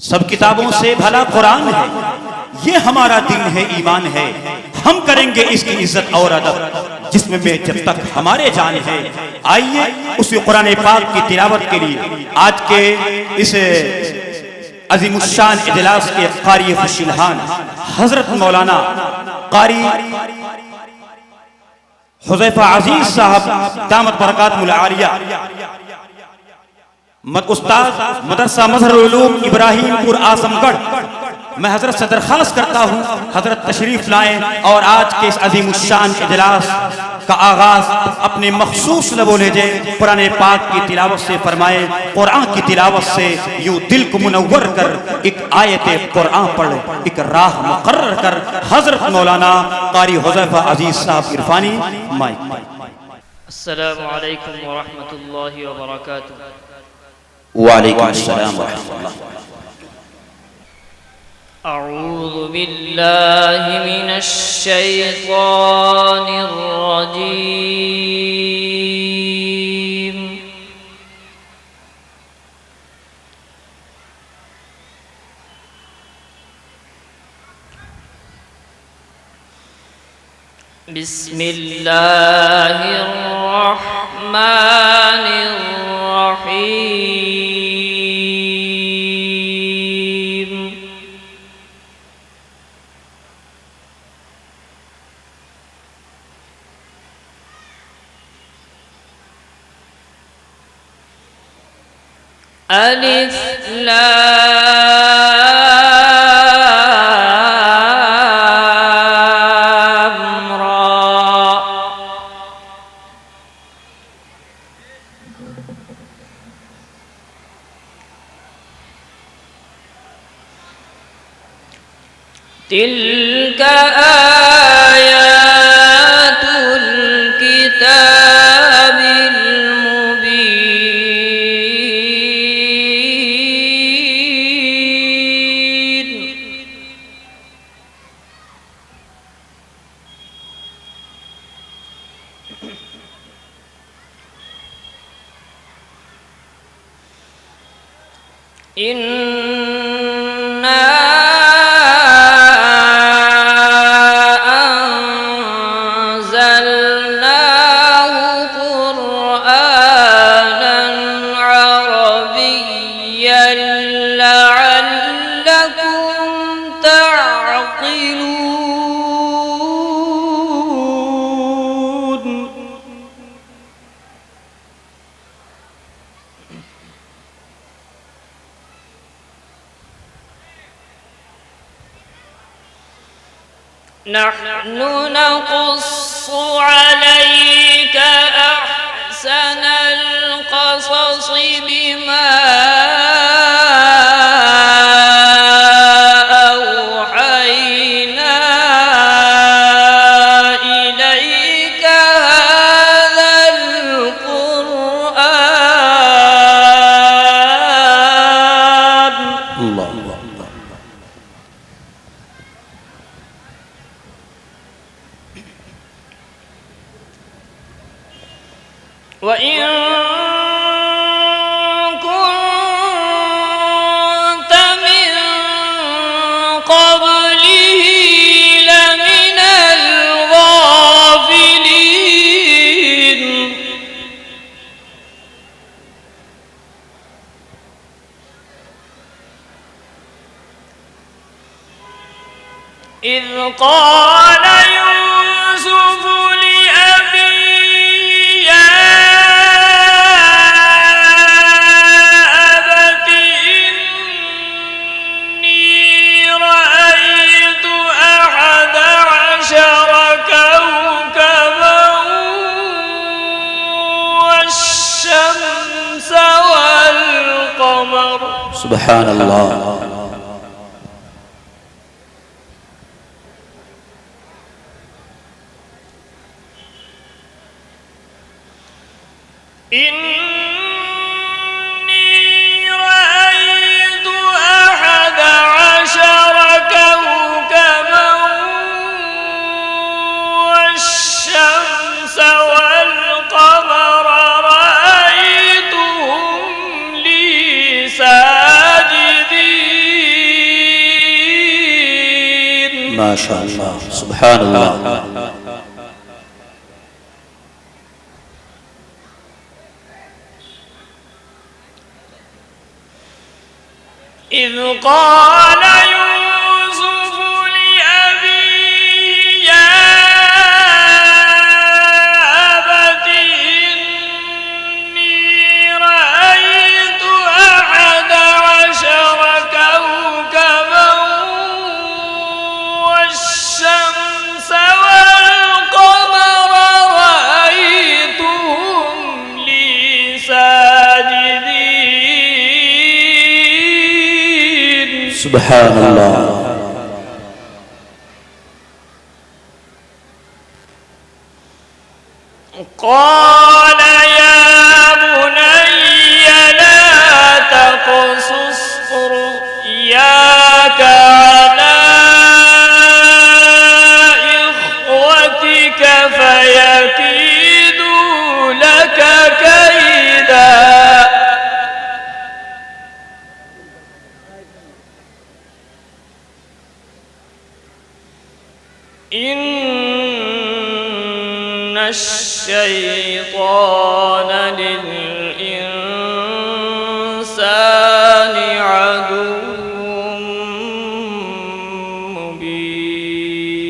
सब किताबों से भला कुरान है, ये हमारा दीन है, ईमान है। हम करेंगे इसकी इज्जत और अदब जिसमें में जब तक हमारे जान है। आइए उस कुरान पाक की तिलावत के लिए आज के इस अजीमुशान इजलास के कारी खुशिलहान हजरत मौलाना कारी हुज़ैफा अजीज साहब दामत बरकातुहुल आलिया उस्ताद मदरसा मजहरुल उलूम इब्राहिमपुर आजमगढ़, मैं हजरत से दरख्वास्त करता हूँ हजरत तशरीफ लाएं और आज के इस अजीमुशान इजलास का आगाज अपने मखसूस लबो लहजे कुरान पाक की तिलावत से फरमाए। कुरान की तिलावत से यूं दिल को मुनव्वर कर एक आयत कुरान पढ़, एक राह मुकर्रर कर। हजरत मौलाना कारी हुज़ैफा अजीज साहब इरफानी माइक। अस्सलामु अलैकुम व रहमतुल्लाहि व बरकातुहू। वालेकुम अस्सलाम व रहमतुल्लाह। अऊज़ु बिल्लाहि मिनश शैतानिर रजीम। बिस्मिल्लाहिर रहमानिर रहीम। अलिफ लाम रा। तिल्क आयातुल किताबिल मुबीन। इन्ना नहनु नक़ुस्सु अलैक अहसनल क़सस बिमा औहैना इलैक हाज़ल क़ुरआन। अल्लाह वइन कुन्त मिन क़ब्लिही लमिनल गाफ़िलीन। इज़ क़ाल यूसुफ़ सुभान अल्लाह। इन्नी रअयतु अहद अशर कौकबन वश्शम्स वल्क़मर रअयतुहुम ली साजिदीन। माशा अल्लाह, सुभान अल्लाह। إذ قال يوسف لأبيه يا أبت إني رأيت 11 كوكبا والشمس والقمر رأيتهم لي ساجدين सुभान अल्लाह। قال يا بني لا تقصص رؤياك على إخوتك فيكيدوا لك كيدا إن الشيطان للإنسان عدو مبين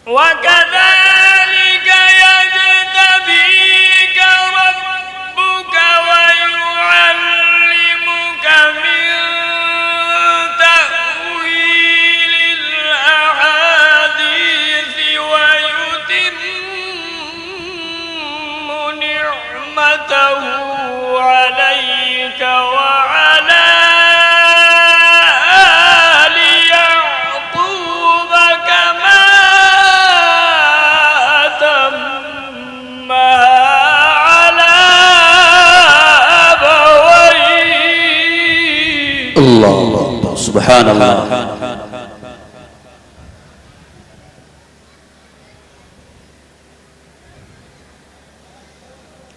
وكذلك يجتبيك ربك ويعلمك من تأويل الأحاديث ويتم نعمته عليك وعلى آل يعقوب كما أتمها على أبويه अल्लाह अल्लाह, सुभान अल्लाह।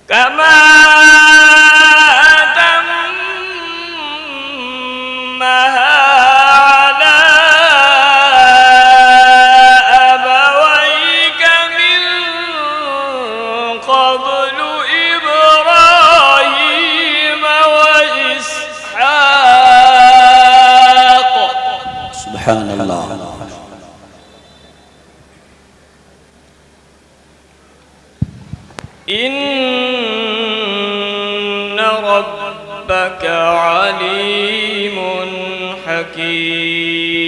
كما أتمها على أبويك من قبل إبراهيم وإسحاق सुभान अल्लाह। إن ربك عليم حكيم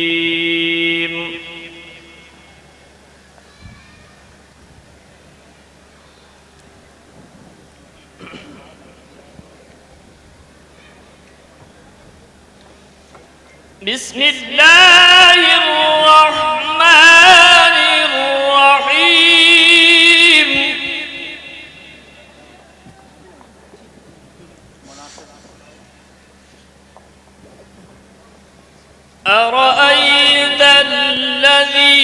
بسم الله الرحمن الرحيم أرأيت الذي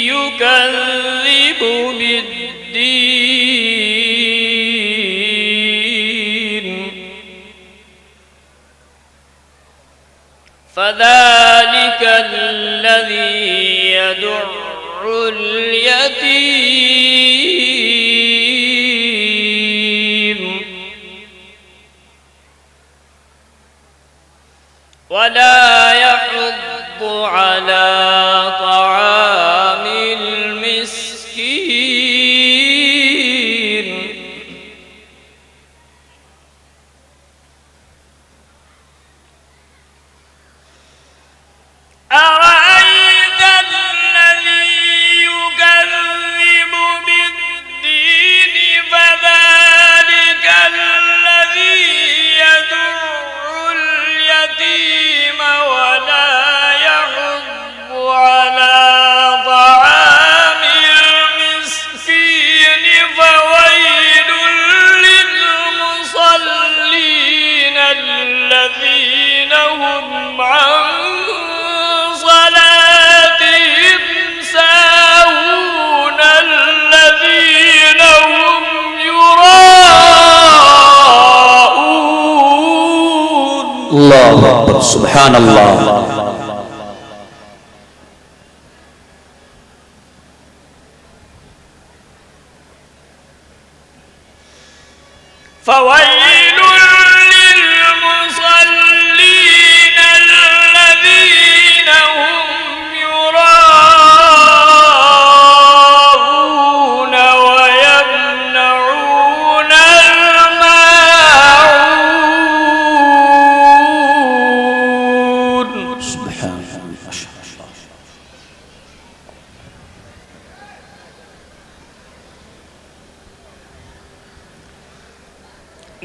يكذب بالدين فذلك الذي يدع اليتيم ولا يحض على طعام المسكين أرأيت الذي يكذب بالدين فذلك الذي يدع اليتيم ولا يحض على طعام المسكين فويل للمصلين الذين هم عن صلاتهم ساهون الذين هم الله أكبر سبحان الله فويل للمصلين الذين هم يراءون ويمنعون الماعون. سبحان الله.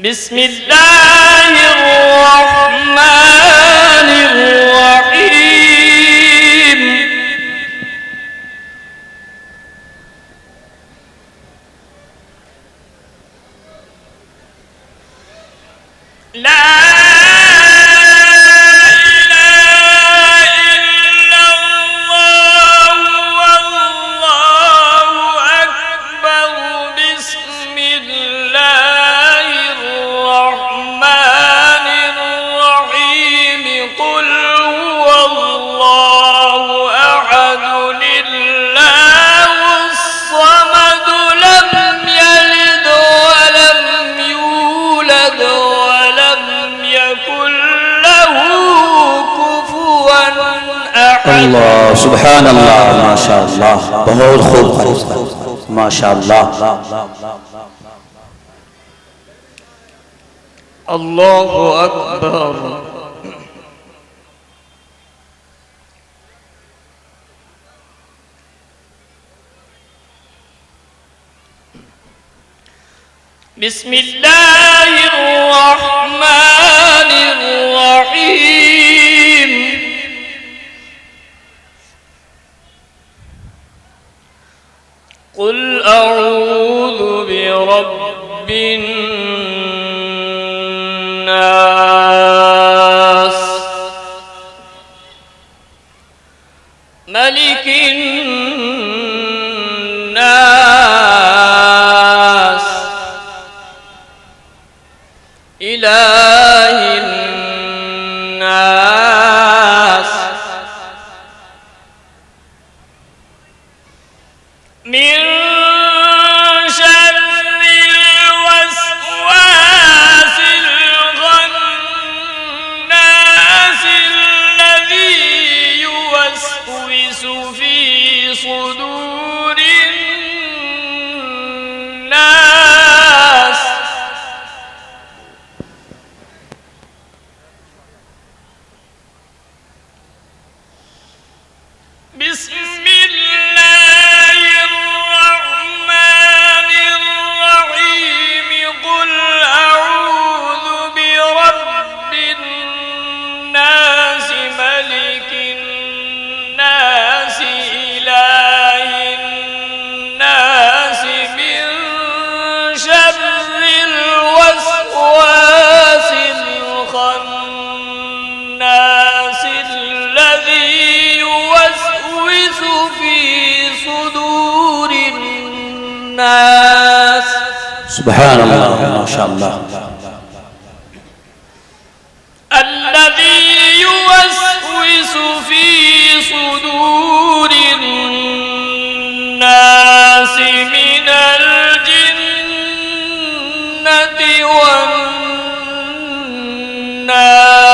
بسم الله الرحمن الرحيم. لا الله سبحان الله ما شاء الله बहुत खूब ما شاء الله. الله أكبر. بسم الله الرحمن الرحيم. قل أعوذ برب الناس ملك الناس إله الناس من شر الوسواس الخناس الذي يوسوس في صدور الناس. بسم الله الرحمن الرحيم. قل أعوذ برب الناس ملك الناس إله الناس من شر الوسواس الخناس الذي يوسوس في صدور الناس. سبحان الله ما شاء الله. الذي يوسوس في صدور الناس من الجنة والناس.